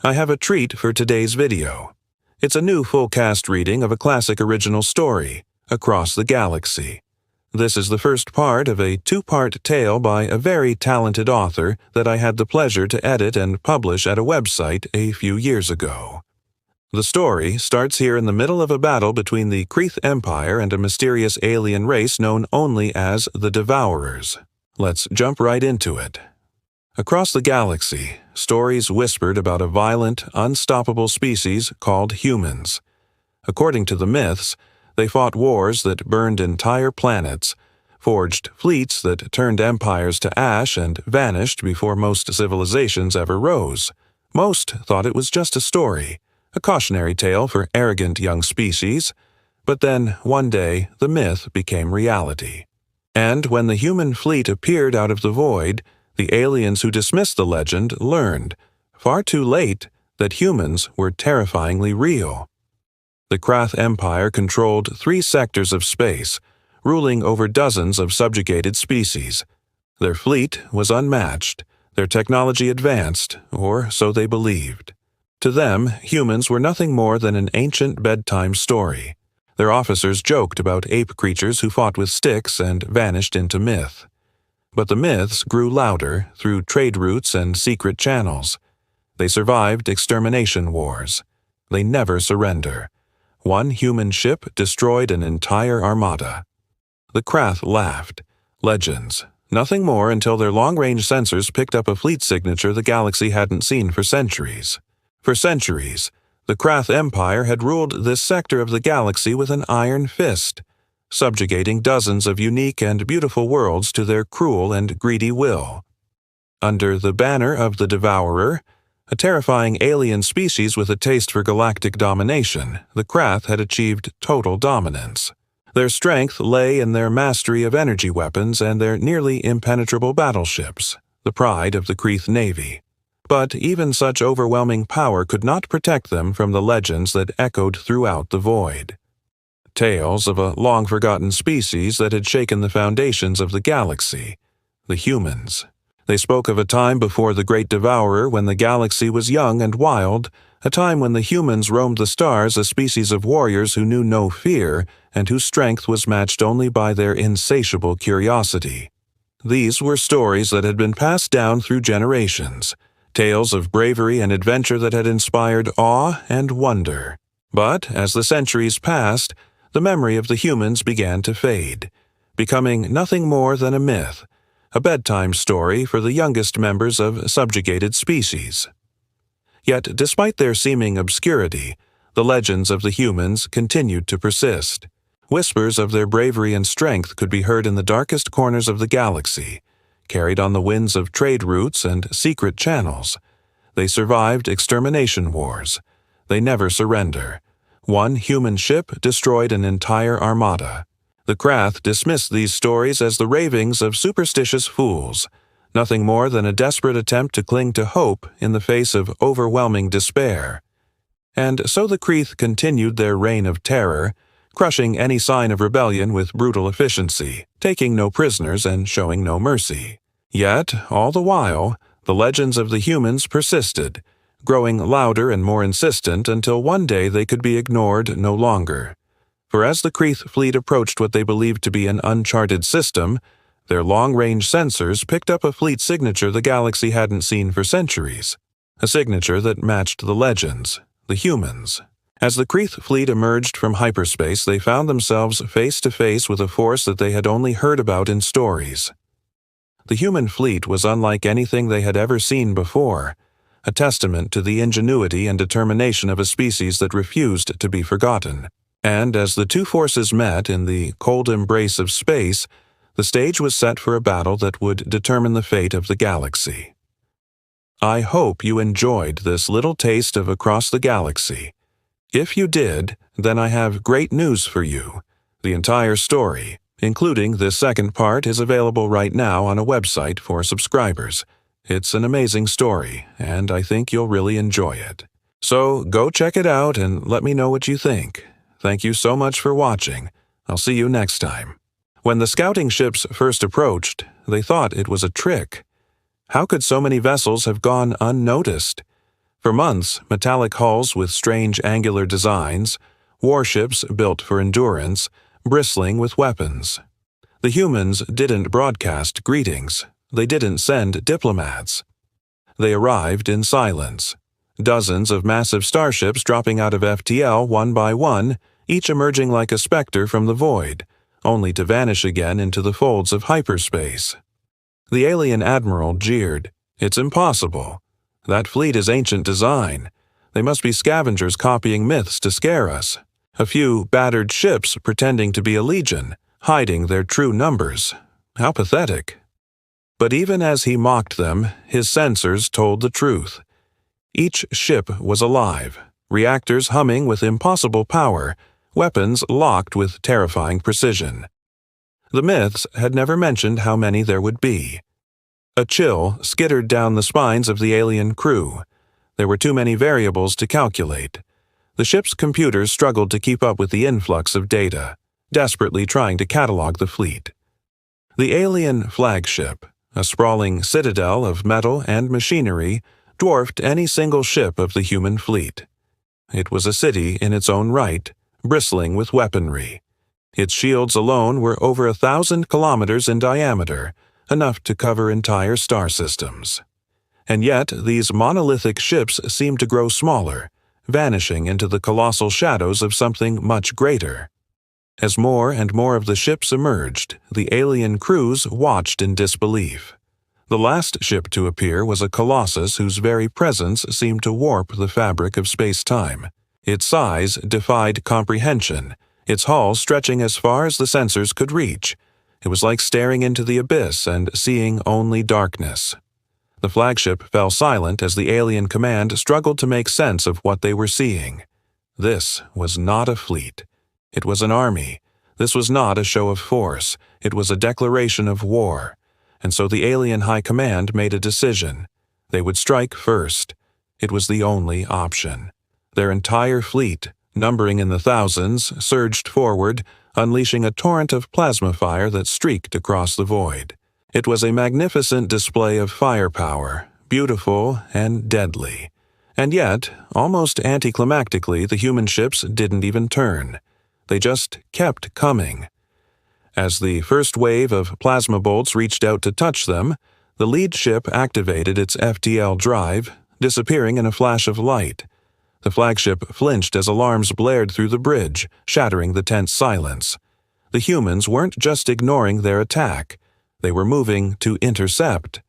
I have a treat for today's video. It's a new full-cast reading of a classic original story, Across the Galaxy. This is the first part of a two-part tale by a very talented author that I had the pleasure to edit and publish at a website a few years ago. The story starts here in the middle of a battle between the Krrath Empire and a mysterious alien race known only as the Devourers. Let's jump right into it. Across the galaxy, stories whispered about a violent, unstoppable species called humans. According to the myths, they fought wars that burned entire planets, forged fleets that turned empires to ash and vanished before most civilizations ever rose. Most thought it was just a story, a cautionary tale for arrogant young species. But then, one day, the myth became reality. And when the human fleet appeared out of the void, the aliens who dismissed the legend learned, far too late, that humans were terrifyingly real. The Krrath Empire controlled 3 sectors of space, ruling over dozens of subjugated species. Their fleet was unmatched, their technology advanced, or so they believed. To them, humans were nothing more than an ancient bedtime story. Their officers joked about ape creatures who fought with sticks and vanished into myth. But the myths grew louder through trade routes and secret channels. They survived extermination wars. They never surrender. One human ship destroyed an entire armada. The Krrath laughed. Legends. Nothing more until their long-range sensors picked up a fleet signature the galaxy hadn't seen for centuries. For centuries, the Krrath Empire had ruled this sector of the galaxy with an iron fist, subjugating dozens of unique and beautiful worlds to their cruel and greedy will. Under the banner of the Devourer, a terrifying alien species with a taste for galactic domination, the Krrath had achieved total dominance. Their strength lay in their mastery of energy weapons and their nearly impenetrable battleships, the pride of the Krrath Navy. But even such overwhelming power could not protect them from the legends that echoed throughout the void. Tales of a long-forgotten species that had shaken the foundations of the galaxy, the humans. They spoke of a time before the Great Devourer when the galaxy was young and wild, a time when the humans roamed the stars, a species of warriors who knew no fear and whose strength was matched only by their insatiable curiosity. These were stories that had been passed down through generations, tales of bravery and adventure that had inspired awe and wonder. But as the centuries passed, the memory of the humans began to fade, becoming nothing more than a myth, a bedtime story for the youngest members of subjugated species. Yet, despite their seeming obscurity, the legends of the humans continued to persist. Whispers of their bravery and strength could be heard in the darkest corners of the galaxy, carried on the winds of trade routes and secret channels. They survived extermination wars. They never surrender. One human ship destroyed an entire armada. The Krrath dismissed these stories as the ravings of superstitious fools, nothing more than a desperate attempt to cling to hope in the face of overwhelming despair. And so the Krrath continued their reign of terror, crushing any sign of rebellion with brutal efficiency, taking no prisoners and showing no mercy. Yet, all the while, the legends of the humans persisted, growing louder and more insistent until one day they could be ignored no longer. For as the Krrath fleet approached what they believed to be an uncharted system, their long-range sensors picked up a fleet signature the galaxy hadn't seen for centuries, a signature that matched the legends, the humans. As the Krrath fleet emerged from hyperspace, they found themselves face to face with a force that they had only heard about in stories. The human fleet was unlike anything they had ever seen before, a testament to the ingenuity and determination of a species that refused to be forgotten. And as the two forces met in the cold embrace of space, the stage was set for a battle that would determine the fate of the galaxy. I hope you enjoyed this little taste of Across the Galaxy. If you did, then I have great news for you. The entire story, including this second part, is available right now on a website for subscribers. It's an amazing story, and I think you'll really enjoy it. So go check it out and let me know what you think. Thank you so much for watching. I'll see you next time. When the scouting ships first approached, they thought it was a trick. How could so many vessels have gone unnoticed? For months, metallic hulls with strange angular designs, warships built for endurance, bristling with weapons. The humans didn't broadcast greetings. They didn't send diplomats. They arrived in silence. Dozens of massive starships dropping out of FTL one by one, each emerging like a specter from the void, only to vanish again into the folds of hyperspace. The alien admiral jeered. "It's impossible. That fleet is ancient design. They must be scavengers copying myths to scare us. A few battered ships pretending to be a legion, hiding their true numbers. How pathetic." But even as he mocked them, his sensors told the truth. Each ship was alive, reactors humming with impossible power, weapons locked with terrifying precision. The myths had never mentioned how many there would be. A chill skittered down the spines of the alien crew. There were too many variables to calculate. The ship's computers struggled to keep up with the influx of data, desperately trying to catalog the fleet. The alien flagship, a sprawling citadel of metal and machinery, dwarfed any single ship of the human fleet. It was a city in its own right, bristling with weaponry. Its shields alone were over 1,000 kilometers in diameter, enough to cover entire star systems. And yet, these monolithic ships seemed to grow smaller, vanishing into the colossal shadows of something much greater. As more and more of the ships emerged, the alien crews watched in disbelief. The last ship to appear was a colossus whose very presence seemed to warp the fabric of space-time. Its size defied comprehension, its hull stretching as far as the sensors could reach. It was like staring into the abyss and seeing only darkness. The flagship fell silent as the alien command struggled to make sense of what they were seeing. This was not a fleet. It was an army. This was not a show of force. It was a declaration of war. And so the alien high command made a decision. They would strike first. It was the only option. Their entire fleet, numbering in the thousands, surged forward, unleashing a torrent of plasma fire that streaked across the void. It was a magnificent display of firepower, beautiful and deadly. And yet, almost anticlimactically, the human ships didn't even turn. They just kept coming. As the first wave of plasma bolts reached out to touch them, the lead ship activated its FTL drive, disappearing in a flash of light. The flagship flinched as alarms blared through the bridge, shattering the tense silence. The humans weren't just ignoring their attack. They were moving to intercept.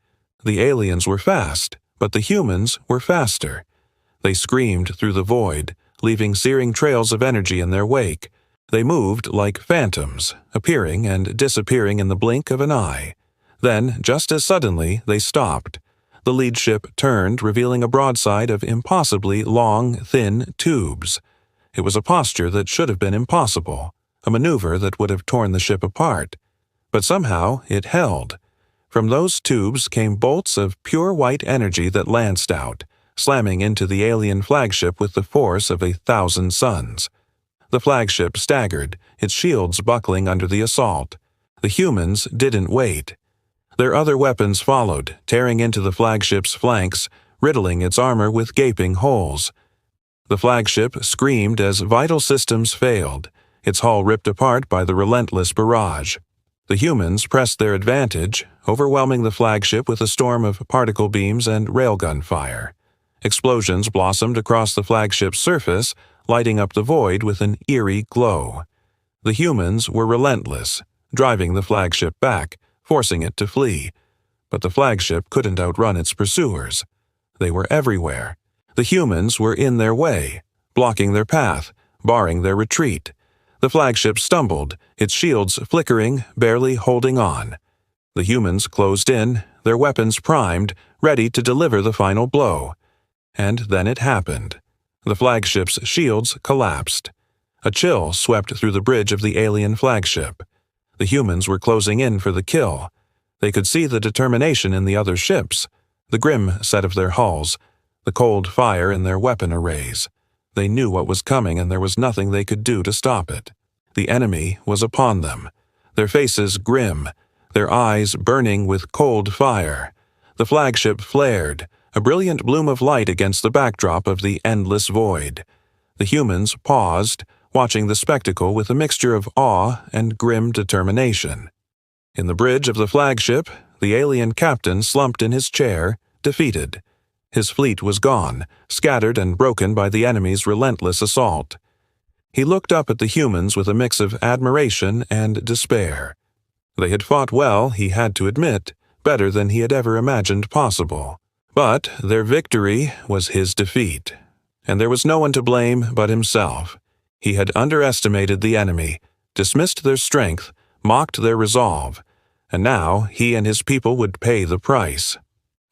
The aliens were fast, but the humans were faster. They screamed through the void, leaving searing trails of energy in their wake. They moved like phantoms, appearing and disappearing in the blink of an eye. Then, just as suddenly, they stopped. The lead ship turned, revealing a broadside of impossibly long, thin tubes. It was a posture that should have been impossible, a maneuver that would have torn the ship apart. But somehow it held. From those tubes came bolts of pure white energy that lanced out, slamming into the alien flagship with the force of 1,000 suns. The flagship staggered, its shields buckling under the assault. The humans didn't wait. Their other weapons followed, tearing into the flagship's flanks, riddling its armor with gaping holes. The flagship screamed as vital systems failed, its hull ripped apart by the relentless barrage. The humans pressed their advantage, overwhelming the flagship with a storm of particle beams and railgun fire. Explosions blossomed across the flagship's surface, lighting up the void with an eerie glow. The humans were relentless, driving the flagship back, forcing it to flee. But the flagship couldn't outrun its pursuers. They were everywhere. The humans were in their way, blocking their path, barring their retreat. The flagship stumbled, its shields flickering, barely holding on. The humans closed in, their weapons primed, ready to deliver the final blow. And then it happened. The flagship's shields collapsed. A chill swept through the bridge of the alien flagship. The humans were closing in for the kill. They could see the determination in the other ships, the grim set of their hulls, the cold fire in their weapon arrays. They knew what was coming, and there was nothing they could do to stop it. The enemy was upon them, their faces grim, their eyes burning with cold fire. The flagship flared, a brilliant bloom of light against the backdrop of the endless void. The humans paused, watching the spectacle with a mixture of awe and grim determination. In the bridge of the flagship, the alien captain slumped in his chair, defeated. His fleet was gone, scattered and broken by the enemy's relentless assault. He looked up at the humans with a mix of admiration and despair. They had fought well, he had to admit, better than he had ever imagined possible. But their victory was his defeat, and there was no one to blame but himself. He had underestimated the enemy, dismissed their strength, mocked their resolve, and now he and his people would pay the price.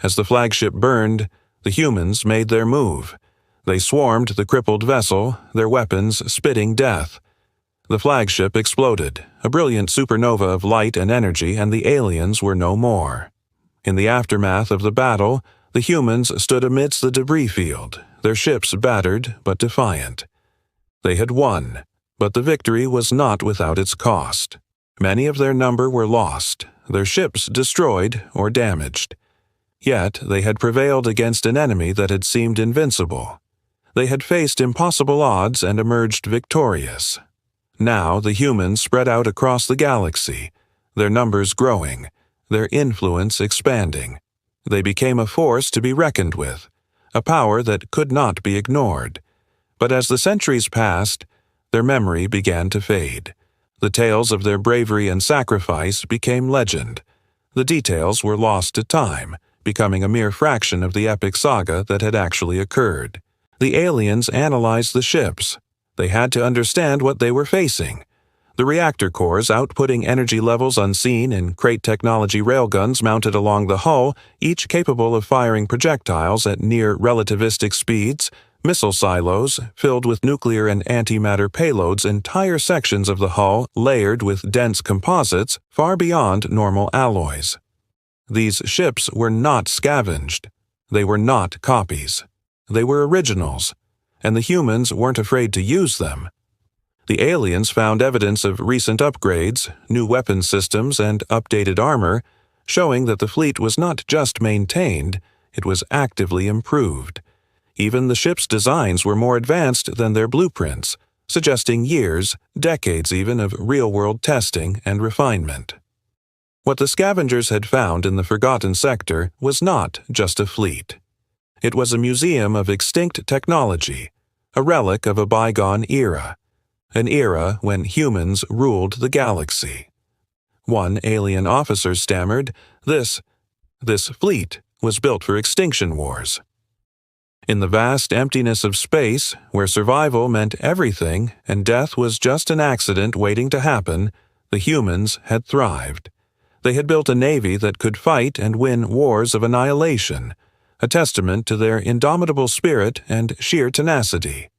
As the flagship burned, the humans made their move. They swarmed the crippled vessel, their weapons spitting death. The flagship exploded, a brilliant supernova of light and energy, and the aliens were no more. In the aftermath of the battle, the humans stood amidst the debris field, their ships battered but defiant. They had won, but the victory was not without its cost. Many of their number were lost, their ships destroyed or damaged. Yet they had prevailed against an enemy that had seemed invincible. They had faced impossible odds and emerged victorious. Now the humans spread out across the galaxy, their numbers growing, their influence expanding. They became a force to be reckoned with, a power that could not be ignored. But as the centuries passed, their memory began to fade. The tales of their bravery and sacrifice became legend. The details were lost to time, becoming a mere fraction of the epic saga that had actually occurred. The aliens analyzed the ships. They had to understand what they were facing. The reactor cores outputting energy levels unseen in Krrath technology railguns mounted along the hull, each capable of firing projectiles at near relativistic speeds, missile silos filled with nuclear and antimatter payloads, entire sections of the hull layered with dense composites far beyond normal alloys. These ships were not scavenged. They were not copies. They were originals, and the humans weren't afraid to use them. The aliens found evidence of recent upgrades, new weapon systems, and updated armor, showing that the fleet was not just maintained, it was actively improved. Even the ship's designs were more advanced than their blueprints, suggesting years, decades even, of real-world testing and refinement. What the scavengers had found in the Forgotten Sector was not just a fleet. It was a museum of extinct technology, a relic of a bygone era, an era when humans ruled the galaxy. One alien officer stammered, This fleet was built for extinction wars." In the vast emptiness of space, where survival meant everything and death was just an accident waiting to happen, the humans had thrived. They had built a navy that could fight and win wars of annihilation, a testament to their indomitable spirit and sheer tenacity.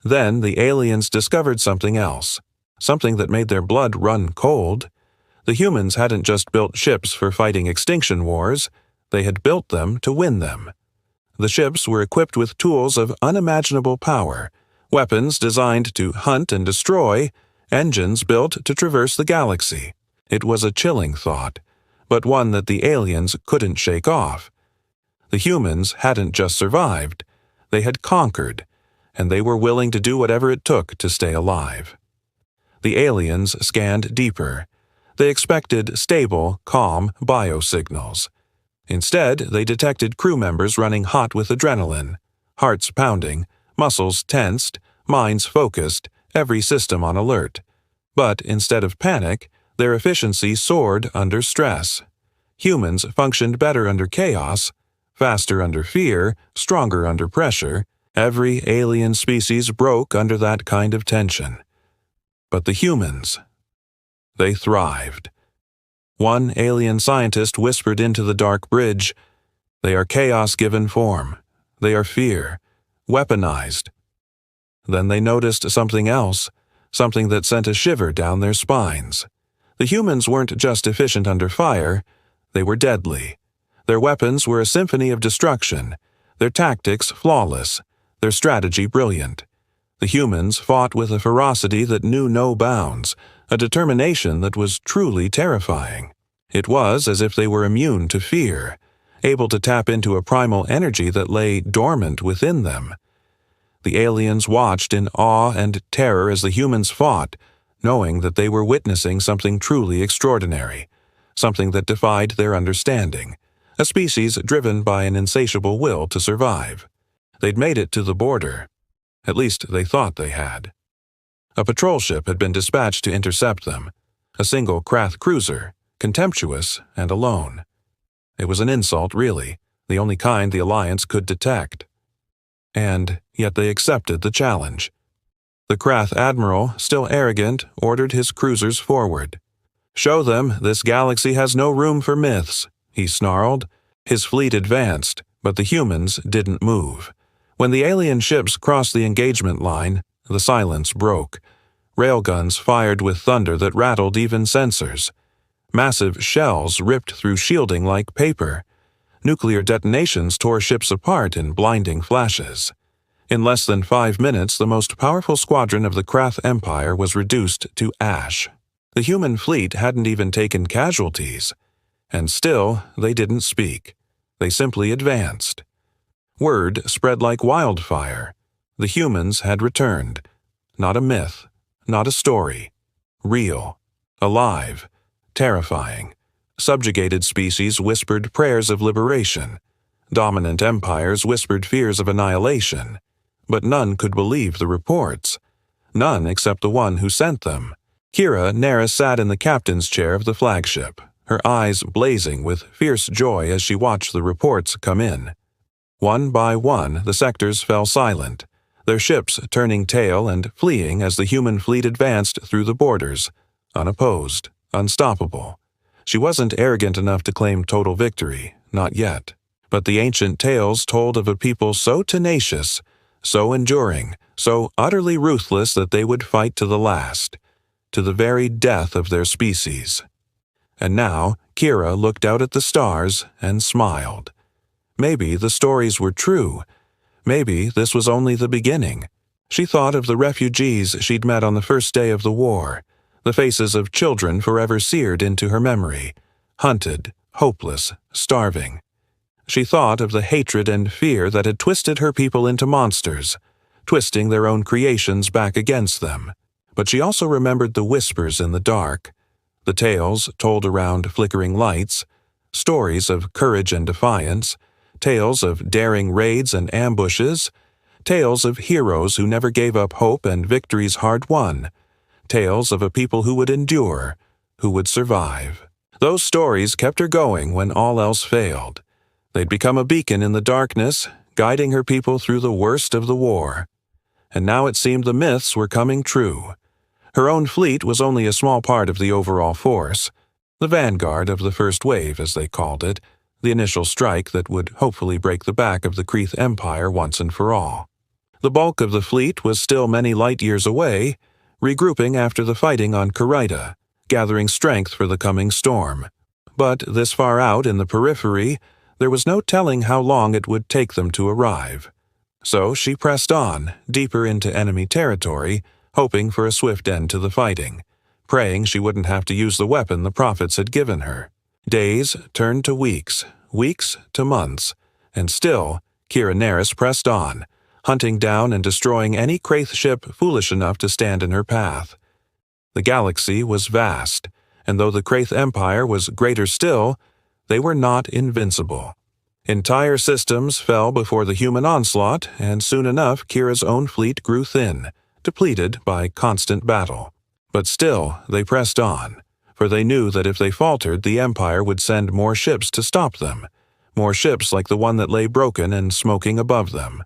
Then the aliens discovered something else, something that made their blood run cold. The humans hadn't just built ships for fighting extinction wars, they had built them to win them. The ships were equipped with tools of unimaginable power, weapons designed to hunt and destroy, engines built to traverse the galaxy. It was a chilling thought, but one that the aliens couldn't shake off. The humans hadn't just survived, they had conquered, and they were willing to do whatever it took to stay alive. The aliens scanned deeper. They expected stable, calm biosignals. Instead, they detected crew members running hot with adrenaline, hearts pounding, muscles tensed, minds focused, every system on alert. But instead of panic, their efficiency soared under stress. Humans functioned better under chaos, faster under fear, stronger under pressure. Every alien species broke under that kind of tension. But the humans, they thrived. One alien scientist whispered into the dark bridge, "They are chaos given form. They are fear, weaponized." Then they noticed something else, something that sent a shiver down their spines. The humans weren't just efficient under fire, they were deadly. Their weapons were a symphony of destruction, their tactics flawless, their strategy brilliant. The humans fought with a ferocity that knew no bounds, a determination that was truly terrifying. It was as if they were immune to fear, able to tap into a primal energy that lay dormant within them. The aliens watched in awe and terror as the humans fought, knowing that they were witnessing something truly extraordinary, something that defied their understanding, a species driven by an insatiable will to survive. They'd made it to the border. At least they thought they had. A patrol ship had been dispatched to intercept them, a single Krrath cruiser, contemptuous and alone. It was an insult, really, the only kind the Alliance could detect. And yet they accepted the challenge. The Krrath admiral, still arrogant, ordered his cruisers forward. "Show them this galaxy has no room for myths," he snarled. His fleet advanced, but the humans didn't move. When the alien ships crossed the engagement line, the silence broke. Railguns fired with thunder that rattled even sensors. Massive shells ripped through shielding like paper. Nuclear detonations tore ships apart in blinding flashes. In less than 5 minutes, the most powerful squadron of the Krrath Empire was reduced to ash. The human fleet hadn't even taken casualties. And still, they didn't speak. They simply advanced. Word spread like wildfire. The humans had returned. Not a myth, not a story. Real, alive, terrifying. Subjugated species whispered prayers of liberation. Dominant empires whispered fears of annihilation. But none could believe the reports. None except the one who sent them. Krrath sat in the captain's chair of the flagship, her eyes blazing with fierce joy as she watched the reports come in. One by one, the sectors fell silent, their ships turning tail and fleeing as the human fleet advanced through the borders, unopposed, unstoppable. She wasn't arrogant enough to claim total victory, not yet. But the ancient tales told of a people so tenacious, so enduring, so utterly ruthless that they would fight to the last, to the very death of their species. And now, Krrath looked out at the stars and smiled. Maybe the stories were true. Maybe this was only the beginning. She thought of the refugees she'd met on the first day of the war, the faces of children forever seared into her memory, hunted, hopeless, starving. She thought of the hatred and fear that had twisted her people into monsters, twisting their own creations back against them. But she also remembered the whispers in the dark, the tales told around flickering lights, stories of courage and defiance, tales of daring raids and ambushes, tales of heroes who never gave up hope and victories hard-won, tales of a people who would endure, who would survive. Those stories kept her going when all else failed. They'd become a beacon in the darkness, guiding her people through the worst of the war. And now it seemed the myths were coming true. Her own fleet was only a small part of the overall force, the vanguard of the first wave, as they called it, the initial strike that would hopefully break the back of the Krrath Empire once and for all. The bulk of the fleet was still many light years away, regrouping after the fighting on Krrath, gathering strength for the coming storm. But this far out in the periphery, there was no telling how long it would take them to arrive. So she pressed on, deeper into enemy territory, hoping for a swift end to the fighting, praying she wouldn't have to use the weapon the prophets had given her. Days turned to weeks, weeks to months, and still, Krrath pressed on, hunting down and destroying any Krrath ship foolish enough to stand in her path. The galaxy was vast, and though the Krrath Empire was greater still, they were not invincible. Entire systems fell before the human onslaught, and soon enough Krrath's own fleet grew thin, depleted by constant battle. But still, they pressed on, for they knew that if they faltered, the Empire would send more ships to stop them, more ships like the one that lay broken and smoking above them.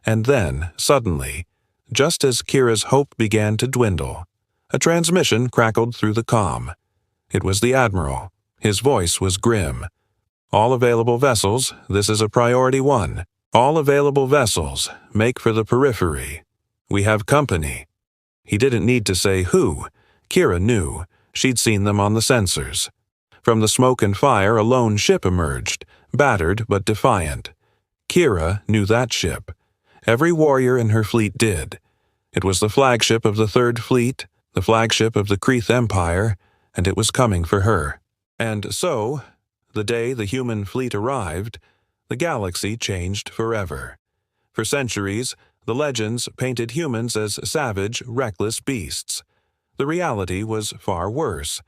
And then, suddenly, just as Krrath's hope began to dwindle, a transmission crackled through the comm. It was the Admiral. His voice was grim. "All available vessels, this is a priority 1. All available vessels, make for the periphery. We have company." He didn't need to say who. Krrath knew. She'd seen them on the sensors. From the smoke and fire, a lone ship emerged, battered but defiant. Krrath knew that ship. Every warrior in her fleet did. It was the flagship of the Third Fleet, the flagship of the Krrath Empire, and it was coming for her. And so, the day the human fleet arrived, the galaxy changed forever. For centuries, the legends painted humans as savage, reckless beasts. The reality was far worse,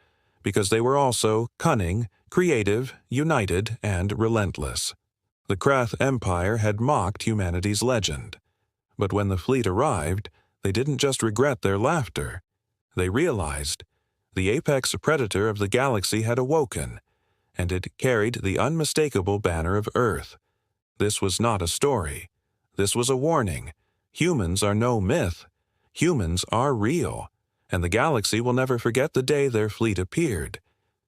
because they were also cunning, creative, united, and relentless. The Krrath Empire had mocked humanity's legend. But when the fleet arrived, they didn't just regret their laughter. They realized the apex predator of the galaxy had awoken, and it carried the unmistakable banner of Earth. This was not a story. This was a warning. Humans are no myth. Humans are real, and the galaxy will never forget the day their fleet appeared.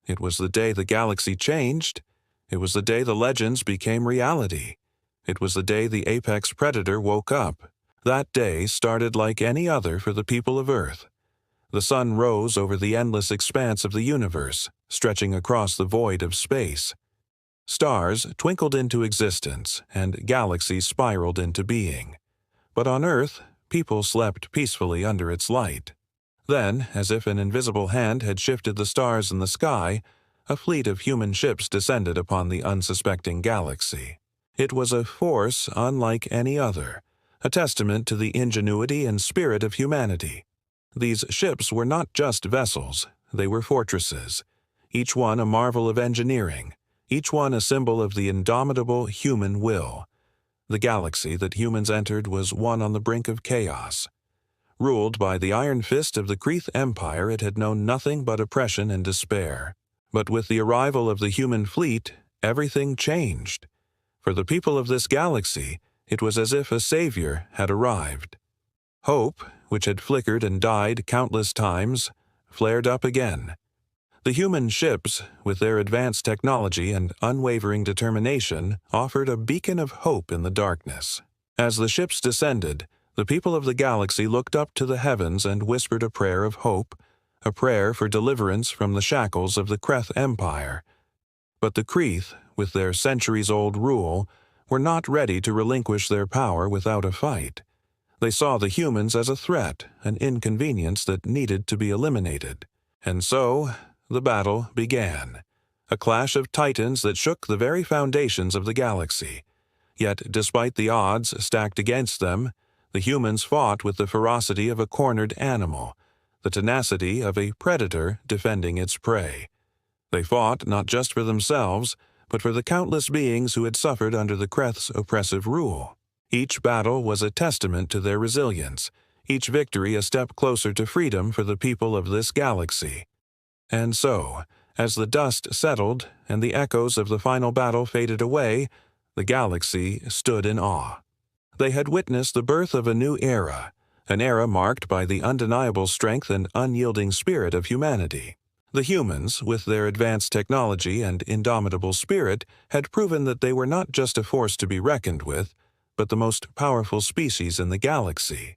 It was the day the galaxy changed. It was the day the legends became reality. It was the day the apex predator woke up. That day started like any other for the people of Earth. The sun rose over the endless expanse of the universe, stretching across the void of space. Stars twinkled into existence, and galaxies spiraled into being. But on Earth, people slept peacefully under its light. Then, as if an invisible hand had shifted the stars in the sky, a fleet of human ships descended upon the unsuspecting galaxy. It was a force unlike any other, a testament to the ingenuity and spirit of humanity. These ships were not just vessels, they were fortresses, each one a marvel of engineering, each one a symbol of the indomitable human will. The galaxy that humans entered was one on the brink of chaos. Ruled by the iron fist of the Krrath Empire, it had known nothing but oppression and despair. But with the arrival of the human fleet, everything changed. For the people of this galaxy, it was as if a savior had arrived. Hope, which had flickered and died countless times, flared up again. The human ships, with their advanced technology and unwavering determination, offered a beacon of hope in the darkness. As the ships descended, the people of the galaxy looked up to the heavens and whispered a prayer of hope, a prayer for deliverance from the shackles of the Krrath Empire. But the Krrath, with their centuries-old rule, were not ready to relinquish their power without a fight. They saw the humans as a threat, an inconvenience that needed to be eliminated. And so, the battle began, a clash of titans that shook the very foundations of the galaxy. Yet, despite the odds stacked against them, the humans fought with the ferocity of a cornered animal, the tenacity of a predator defending its prey. They fought not just for themselves, but for the countless beings who had suffered under the Krrath's oppressive rule. Each battle was a testament to their resilience, each victory a step closer to freedom for the people of this galaxy. And so, as the dust settled and the echoes of the final battle faded away, the galaxy stood in awe. They had witnessed the birth of a new era, an era marked by the undeniable strength and unyielding spirit of humanity. The humans, with their advanced technology and indomitable spirit, had proven that they were not just a force to be reckoned with, but the most powerful species in the galaxy.